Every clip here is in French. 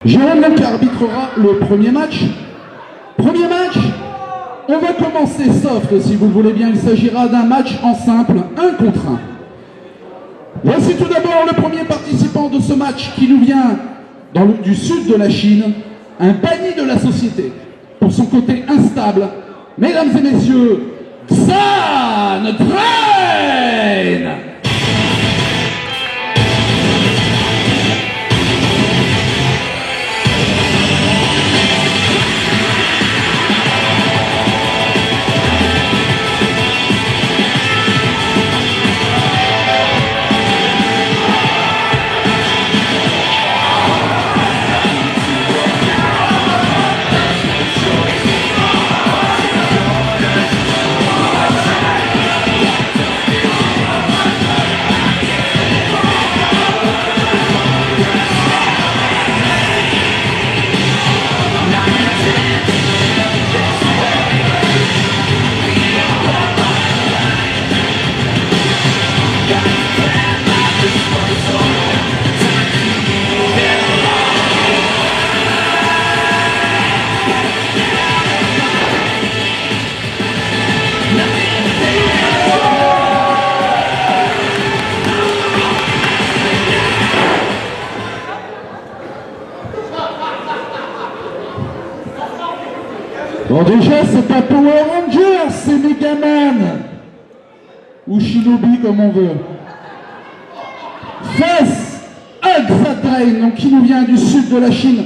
Jérôme qui arbitrera le premier match. Premier match, on va commencer soft si vous le voulez bien. Il s'agira d'un match en simple, 1 contre 1. Voici tout d'abord le premier participant de ce match qui nous vient du sud de la Chine, un banni de la société pour son côté instable. Mesdames et messieurs, Xan Drain! Bon, déjà, c'est pas Power Rangers, c'est Megaman. Ou Shinobi, comme on veut. Face à Xan Drain, donc qui nous vient du sud de la Chine.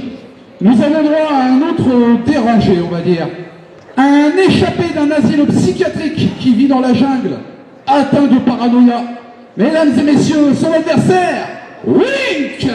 Nous avons droit à un autre dérangé, on va dire. Un échappé d'un asile psychiatrique qui vit dans la jungle, atteint de paranoïa. Mesdames et messieurs, son adversaire, Wink!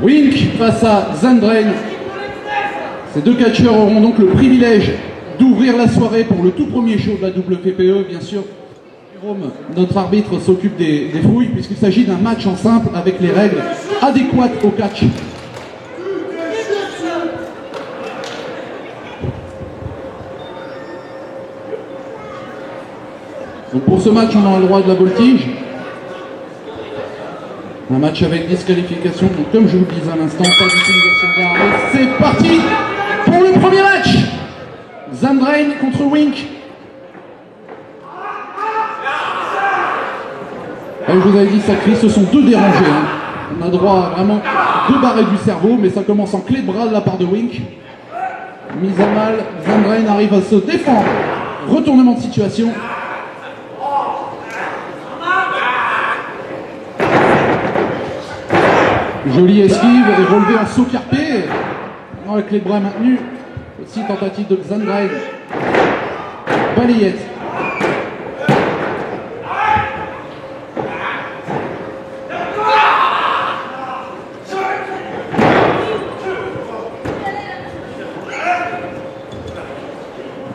Wink face à Xan Drain. Ces deux catcheurs auront donc le privilège d'ouvrir la soirée pour le tout premier show de la WPPE. Bien sûr, Jérôme, notre arbitre, s'occupe des fouilles puisqu'il s'agit d'un match en simple avec les règles adéquates au catch. Donc pour ce match, on a le droit de la voltige. Un match avec disqualification, donc comme je vous le disais à l'instant, pas d'utilisation d'armes. C'est parti pour le premier match. Xan Drain contre Wink. Et je vous avais dit, ça crie, ce sont deux dérangés. Hein. On a droit à vraiment deux barrés du cerveau, mais ça commence en clé de bras de la part de Wink. Mise à mal, Xan Drain arrive à se défendre. Retournement de situation. Jolie esquive et relevé en saut carpé. Avec les bras maintenus. Aussi tentative de Xan Drain. Balayette.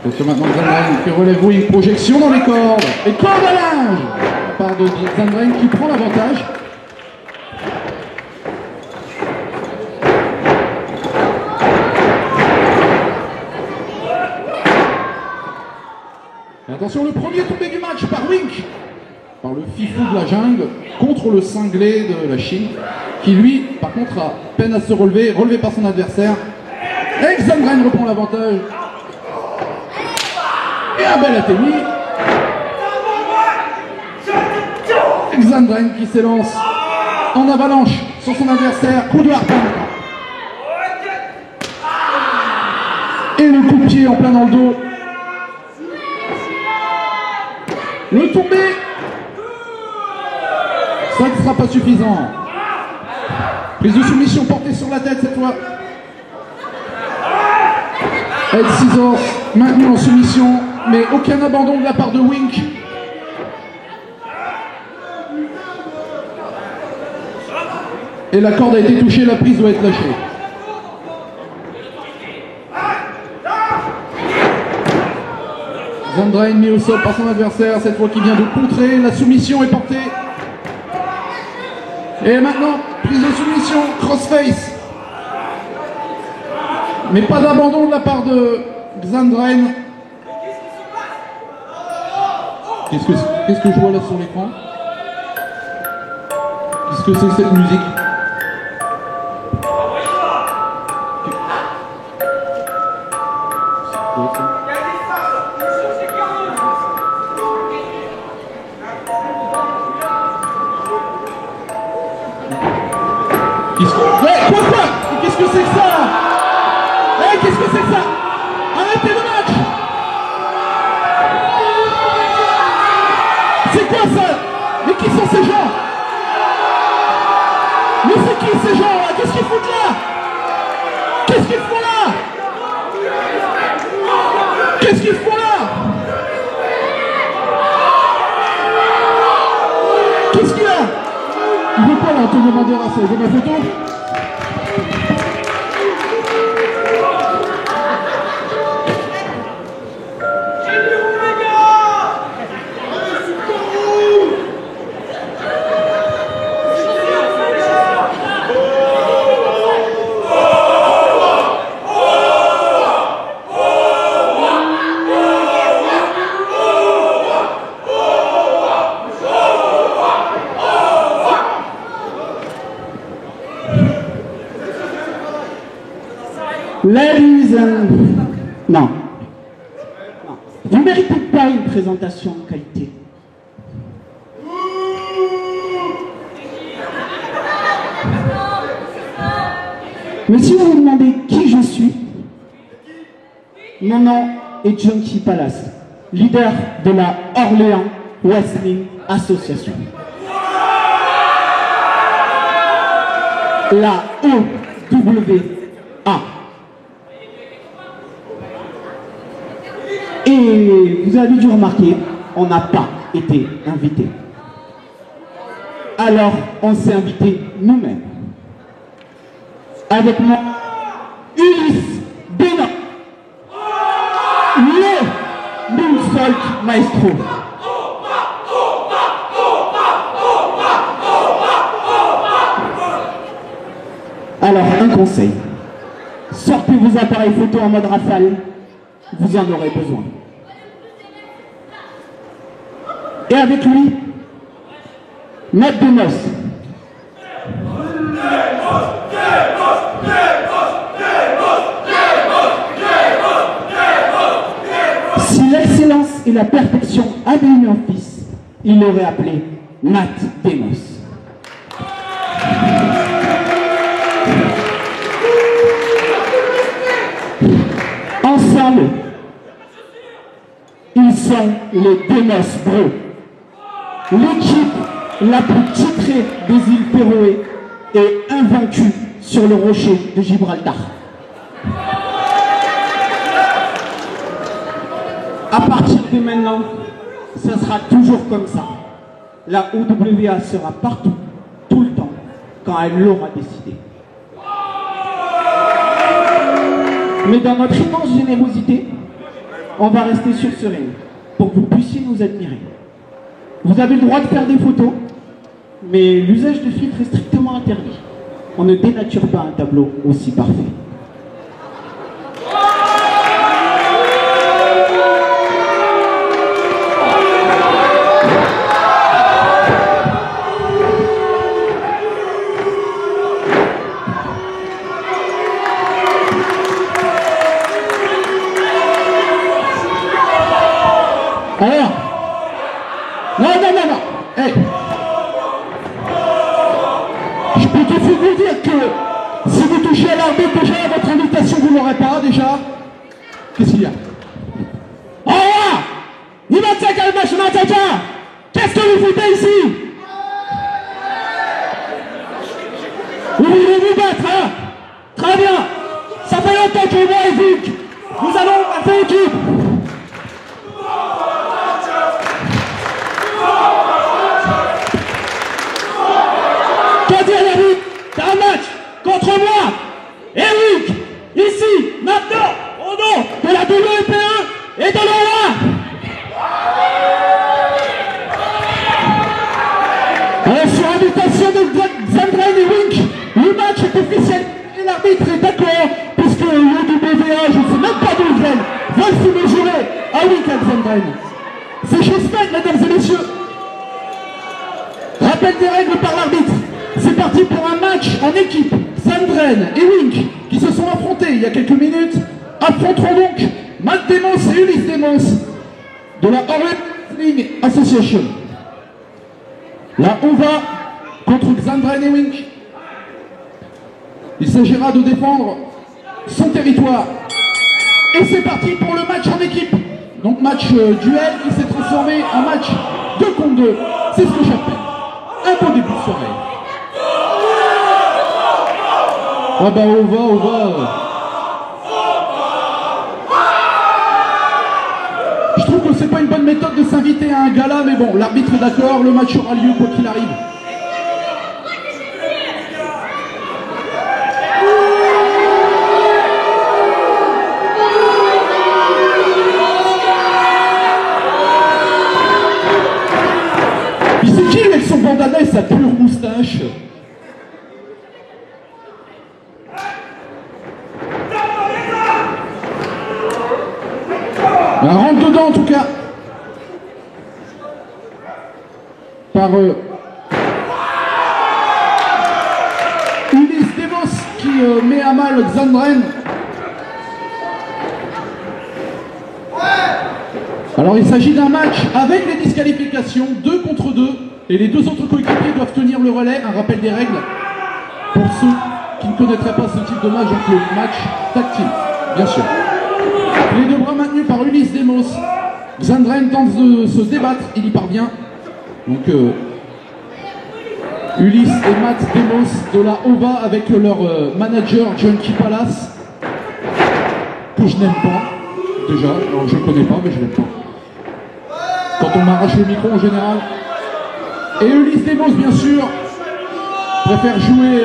Attention maintenant Xan Drain qui relève une projection dans les cordes. Et corde à linge de la part de Xan Drain qui prend l'avantage. Attention, le premier tombé du match par Wink, par le fifou de la jungle, contre le cinglé de la Chine, qui lui, par contre, a peine à se relevé par son adversaire. Et Xan Drain reprend l'avantage. Et un bel atterri. Xan Drain qui s'élance en avalanche sur son adversaire, coup de harpon. Et le coup de pied en plein dans le dos. Le tombé, ça ne sera pas suffisant. Prise de soumission portée sur la tête cette fois. Ed Scissors maintenu en soumission, mais aucun abandon de la part de Wink. Et la corde a été touchée, la prise doit être lâchée. Zandrain mis au sol par son adversaire, cette fois qui vient de contrer, la soumission est portée. Et maintenant, prise de soumission, crossface. Mais pas d'abandon de la part de Zandrain. Qu'est-ce que je vois là sur l'écran? Qu'est-ce que c'est cette musique? Quoi? Qu'est-ce que c'est que ça? Qu'est-ce que c'est que ça? Arrêtez le match! C'est quoi ça? Mais qui sont ces gens? Mais c'est qui ces gens là? Qu'est-ce qu'ils foutent là? Qu'est-ce qu'ils font là? Qu'est-ce qu'ils font là? Qu'est-ce qu'il y a? Il veut quoi là, Antonio Banderas? Il veut ma photo? Ladies and... Non. Vous ne méritez pas une présentation de qualité. Mais si vous vous demandez qui je suis, mon nom est Junkie Palace, leader de la Orléans Wrestling Association. La OWA. Et vous avez dû remarquer, on n'a pas été invité. Alors, on s'est invité nous-mêmes. Avec moi, Ulysse Bena, le Moonsault Maestro. Alors, un conseil. Sortez vos appareils photo en mode rafale. Vous en aurez besoin. Et avec lui, Matt Demos. Si l'excellence et la perfection avaient eu un fils, il l'aurait appelé Matt Demos. Ensemble, ils sont les Demos Bros, l'équipe la plus titrée des îles Féroé et invaincue sur le rocher de Gibraltar. À partir de maintenant, ça sera toujours comme ça. La OWA sera partout, tout le temps, quand elle l'aura décidé. Mais dans notre immense générosité, on va rester sur ce ring pour que vous puissiez nous admirer. Vous avez le droit de faire des photos, mais l'usage de filtres est strictement interdit. On ne dénature pas un tableau aussi parfait. Alors, non. Hey. Je peux tout vous dire que si vous touchez à l'arbitre déjà à votre invitation, vous ne l'aurez pas déjà. Qu'est-ce qu'il y a? Oh là! Qu'est-ce que vous foutez ici? Vous voulez vous battre, hein? Très bien. Ça fait longtemps que moi et Vic, nous allons équipe. Qu'a dit l'arbitre? T'as un match contre moi, Eric, ici, maintenant, au nom de la WPE et de l'OA. Sur invitation de Zandrein et Wink, le match est officiel et l'arbitre est d'accord puisque le WA, je ne sais même pas d'où ils viennent, veulent se mesurer à Wink et Zandrein. C'est chose faite, mesdames et messieurs. Rappel des règles par l'arbitre. C'est parti pour un match en équipe. Zandrein et Wink, qui se sont affrontés il y a quelques minutes, affronteront donc Matt Demos et Ulysse Demos de la Orient Wrestling Association. La OVA contre Zandrein et Wink. Il s'agira de défendre son territoire. Et c'est parti pour le match en équipe. Donc match duel qui s'est transformé en match 2 contre 2. C'est ce que j'appelle un beau début de soirée. Ah bah OVA. Je trouve que c'est pas une bonne méthode de s'inviter à un gala, mais bon, l'arbitre est d'accord, le match aura lieu quoi qu'il arrive. Puis c'est qui avec son bandana et sa pure moustache? Un rentre dedans en tout cas par Ulysse Demos qui met à mal Zandrein. Alors il s'agit d'un match avec les disqualifications, 2 contre 2, et les 2 autres coéquipiers doivent tenir le relais. Un rappel des règles pour ceux qui ne connaîtraient pas ce type de match, donc le match tag team, bien sûr. Les 2 bras maintenus par Ulysse Demos. Zandrein tente de se débattre, il y parvient. Donc Ulysse et Matt Demos de la OVA avec leur manager Junkie Palace, que je n'aime pas déjà. Alors je ne connais pas, mais je n'aime pas. Quand on m'arrache le micro en général. Et Ulysse Demos, bien sûr, préfère jouer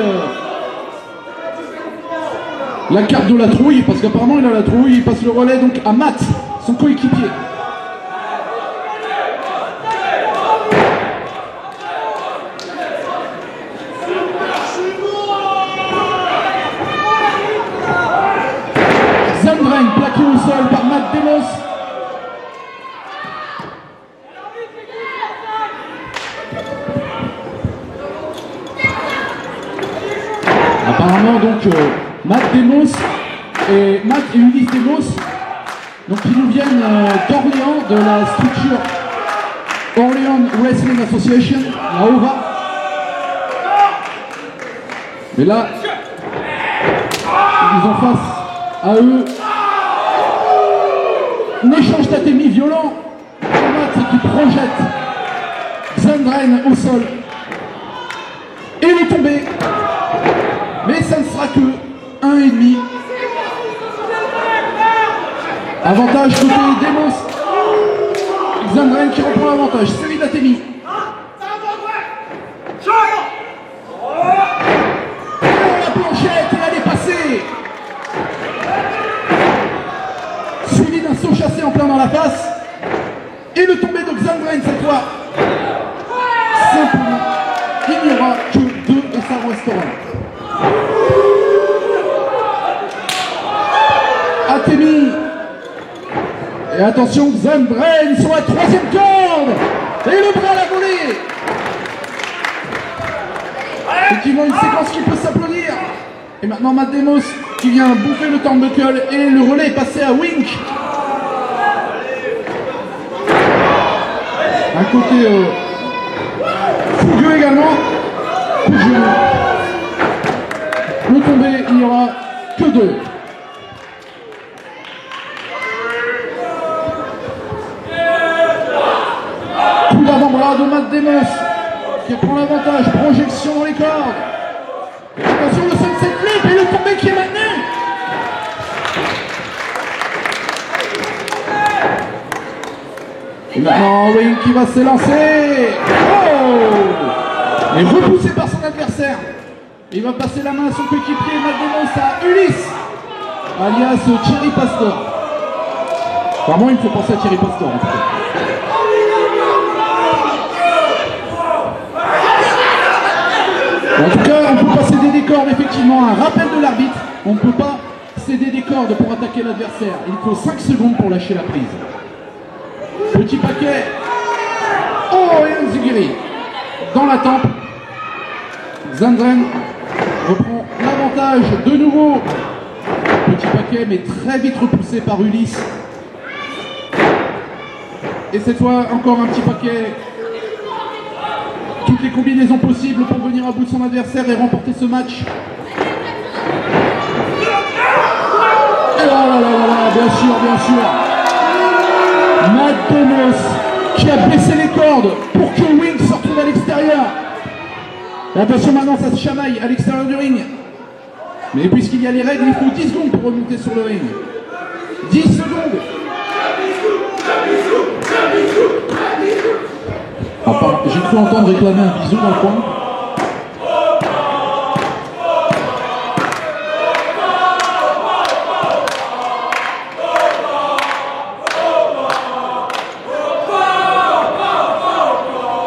la carte de la trouille, parce qu'apparemment il a la trouille. Il passe le relais donc à Matt, son coéquipier. Zandrein plaqué au sol par Matt Demos. Apparemment donc Matt Demos et Ulysse Demos, donc qui nous viennent d'Orléans, de la structure Orléans Wrestling Association, la OVA. Et là, ils ont face à eux un échange tatami violent. Matt qui projette Zandrein au sol. Et il est tombé. Mais ça ne sera que 1,5. Avantage côté Demos. Zandrein qui reprend l'avantage. Série d'Atemi. La planchette, et elle est passée. Suivi d'un saut chassé en plein dans la face. Et le tombé de Zandrein cette fois. Simplement, il n'y aura que 2 et ça restaurant. Atemi. Et attention, Zandrein sur la 3e corde. Et le bras à la volée. Effectivement, une séquence qui peut s'applaudir. Et maintenant, Matt Demos qui vient bouffer le turnbuckle. Et le relais est passé à Wink. Un côté fougueux également. Coup de genou. Le tombé, il n'y aura que 2. Coup d'avant-bras de Matt Demos qui prend l'avantage. Projection dans les cordes. Attention, le sunset flip et le tombé qui est maintenu. Et maintenant, Wing qui va s'élancer. Oh! Et repoussé par son adversaire. Il va passer la main à son coéquipier, Matt Demos, à Ulysse, alias Thierry Pastor. Vraiment, il me fait penser à Thierry Pastor, en tout cas. En tout cas, on peut pas céder des cordes, effectivement. Un rappel de l'arbitre, on ne peut pas céder des cordes pour attaquer l'adversaire. Il faut 5 secondes pour lâcher la prise. Petit paquet. Oh, et Nzugiri dans la tempe. Zandren reprend l'avantage de nouveau. Petit paquet, mais très vite repoussé par Ulysse. Et cette fois, encore un petit paquet. Toutes les combinaisons possibles pour venir à bout de son adversaire et remporter ce match. Et là là là là, bien sûr, bien sûr. Matt Demos qui a baissé les cordes pour que Wing se retrouve à l'extérieur. Attention, maintenant ça se chamaille à l'extérieur du ring. Mais puisqu'il y a les règles, il faut 10 secondes pour remonter sur le ring. 10 secondes. J'ai cru entendre réclamer un bisou dans le coin.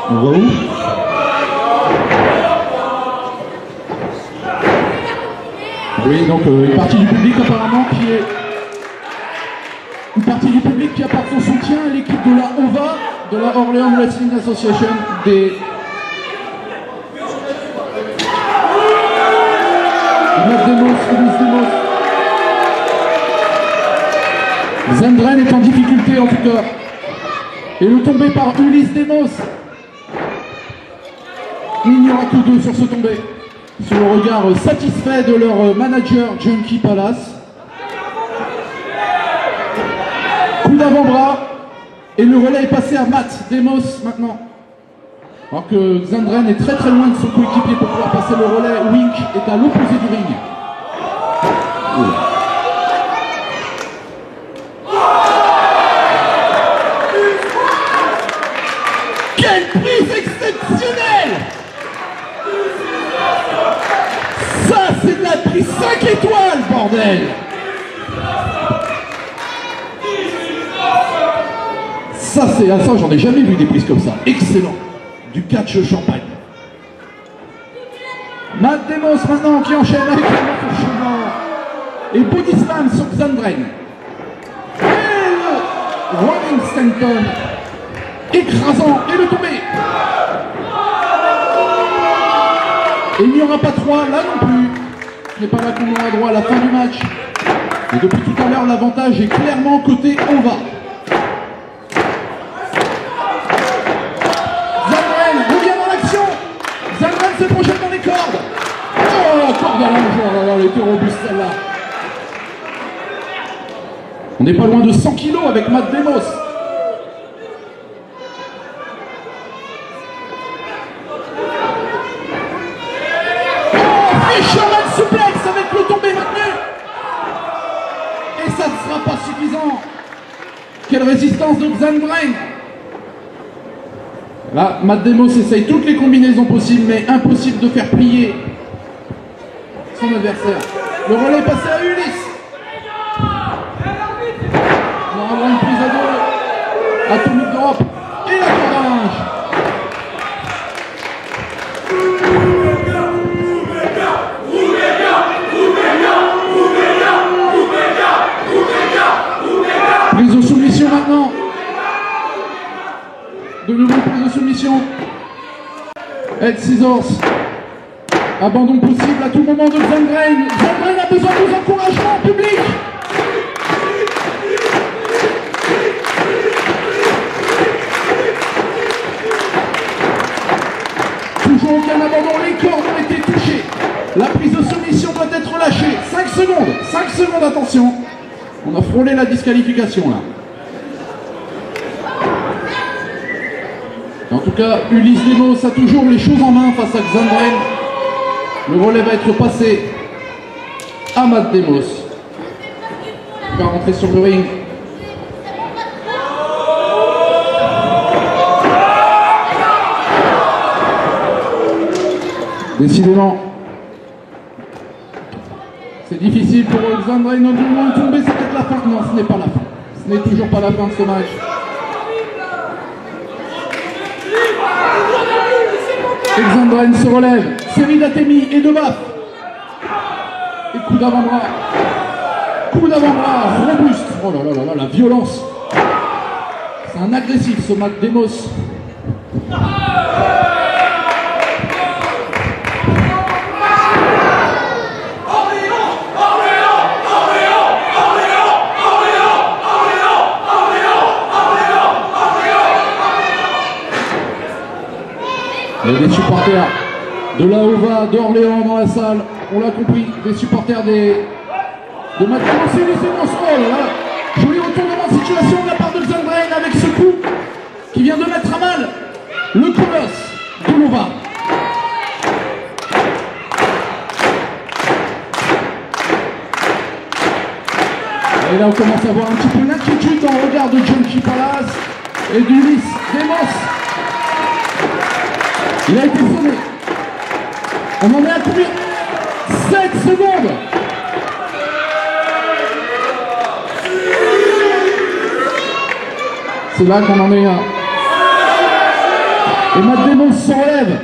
On va où? Oui, donc une partie du public apparemment qui est... Une partie du public qui apporte son soutien à l'équipe de la OVA, de la Orléans Wrestling Association, des... Matt Demos, Ulysse Demos. Zandren est en difficulté en tout cas. Et le tombé par Ulysse Demos. Il n'y aura que deux sur ce tombé. Sur le regard satisfait de leur manager Junkie Palace. Coup d'avant-bras. Et le relais est passé à Matt Demos maintenant. Alors que Zandren est très très loin de son coéquipier pour pouvoir passer le relais. Wink est à l'opposé du ring. Oula. Quelle prise exceptionnelle! Ça c'est de la prise 5 étoiles, bordel! Ça c'est... ça j'en ai jamais vu des prises comme ça. Excellent. Du catch champagne. Matt Demos maintenant qui enchaîne avec le chemin. Et body slam sur Zandren. Et le Rolling Stanton écrasant et le tombé. Et il n'y aura pas 3 là non plus. Ce n'est pas là qu'on aura droit à la fin du match. Et depuis tout à l'heure, l'avantage est clairement côté OVA. Zandren revient dans l'action. Zandren se projette dans les cordes. Oh, corde à l'enjeu, elle était robuste celle-là. On n'est pas loin de 100 kilos avec Matt Demos. Fisherman suplex avec le tombé maintenu. Et ça ne sera pas suffisant. Quelle résistance de Zandren. Là, Matt Demos essaye toutes les combinaisons possibles, mais impossible de faire plier son adversaire. Le relais est passé à Ulysse. On va avoir une prise à 2. Atomic Drop. Et la corde à linge. Prise de soumission maintenant. De nouveau prise de soumission. Head Scissors. Abandon possible à tout moment de Zandren. Zandren a besoin de vos encouragements public. Toujours aucun abandon, les cordes ont été touchées. La prise de soumission doit être lâchée. 5 secondes. 5 secondes, attention. On a frôlé la disqualification là. En tout cas, Ulysse Demos a toujours les choses en main face à Zandren. Le relais va être passé à Matt Demos. Il va rentrer sur le ring. Décidément, c'est difficile pour Xandren de tomber, c'est peut-être la fin. Non, ce n'est pas la fin. Ce n'est toujours pas la fin de ce match. Xandren se relève, série d'Atemi et de baffe. Et coup d'avant-bras. Coup d'avant-bras, robuste. Oh là là là là, la violence. C'est un agressif ce Matt Demos. Il y a des supporters de la Hova, d'Orléans dans la salle, on l'a compris, des supporters de Matt Demos et les Demos. Oh là là, joli retournement de situation de la part de Xandren avec ce coup qui vient de mettre à mal le colosse de l'Hova. Et là on commence à voir un petit peu l'inquiétude dans le regard de Junkie Palace et d'Ulysse Demos. Il a été sonné. On en est à combien? 7 secondes. C'est là qu'on en est à. Et Matt Demos se relève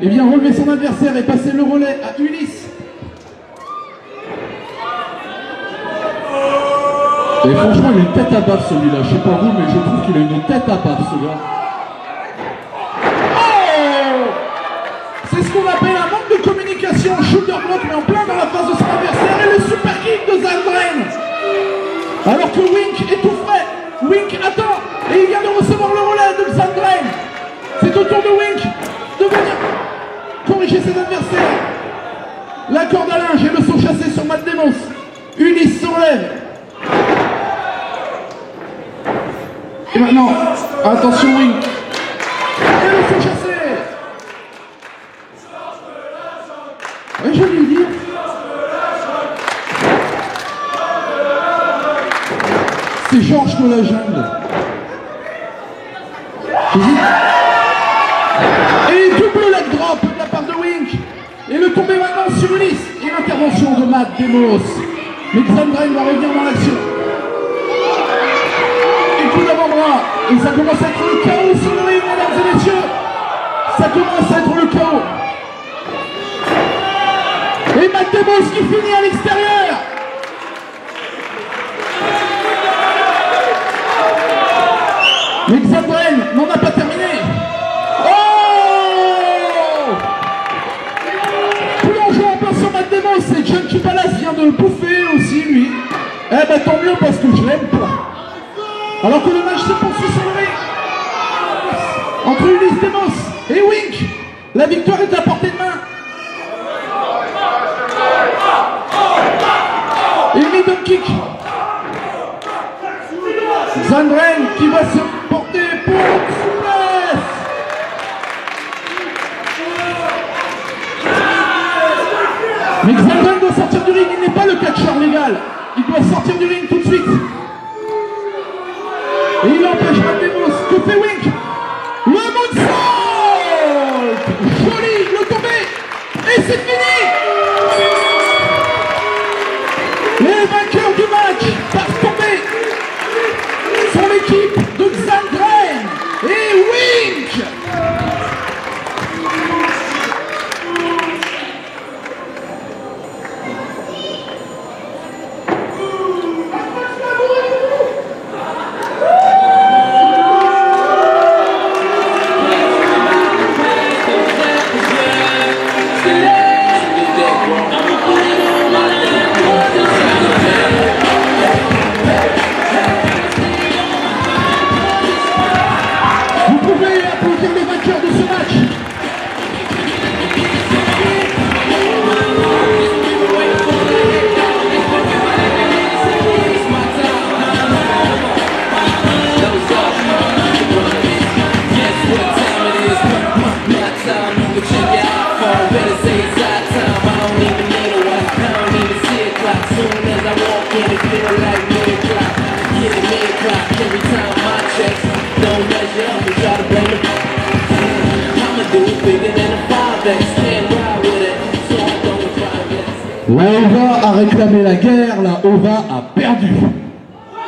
et vient relever son adversaire et passer le relais à Ulysse. Et franchement, il a une tête à baffe celui-là. Je sais pas vous, mais je trouve qu'il a une tête à baffe ce gars. C'est ce qu'on appelle un manque de communication. Shoulder block, mais en plein dans la face de son adversaire. Et le super kick de Xandren. Alors que Wink est tout frais. Wink attend. Et il vient de recevoir le relais de Xandren. C'est au tour de Wink de venir corriger ses adversaires. La corde à linge et le saut chassé sur Matt Demos. Ulysse se relève. Et maintenant, attention Wink. Et le saut chassé. Oui, je vais le dire. C'est Georges de la jungle. Et double leg drop de la part de Wink. Et le tombé maintenant sur Ulysse. Et l'intervention de Matt Demos. Mais Xandren va revenir dans l'action. Et coup d'avant-bras. Et ça commence à être le chaos sur le ring, mesdames et messieurs. Ça commence à être le chaos. Et Matt Demos qui finit à l'extérieur. Mais Xandren n'en a pas terminé. Oh! Plongeon en plein sur Matt Demos et Junkie Palace vient de le bouffer aussi lui. Eh ben tant mieux parce que je l'aime pas. Alors que le match se poursuit sur le ring. Entre Ulysse Demos et Wink. La victoire est à portée de main. Et middle kick. Xandren qui va se porter pour souplesse. Mais Xandren doit sortir du ring, il n'est pas le catcheur légal. Il doit sortir du ring tout de suite. Et il empêche Matt Demos. Que fait Wink? Le moonsault. Joli, le tombé. Et c'est fini. Les vainqueurs du match par tomber sont l'équipe de Xandren et Wink. Bigger than a 5X, La OVA a réclamé la guerre, la OVA a perdu.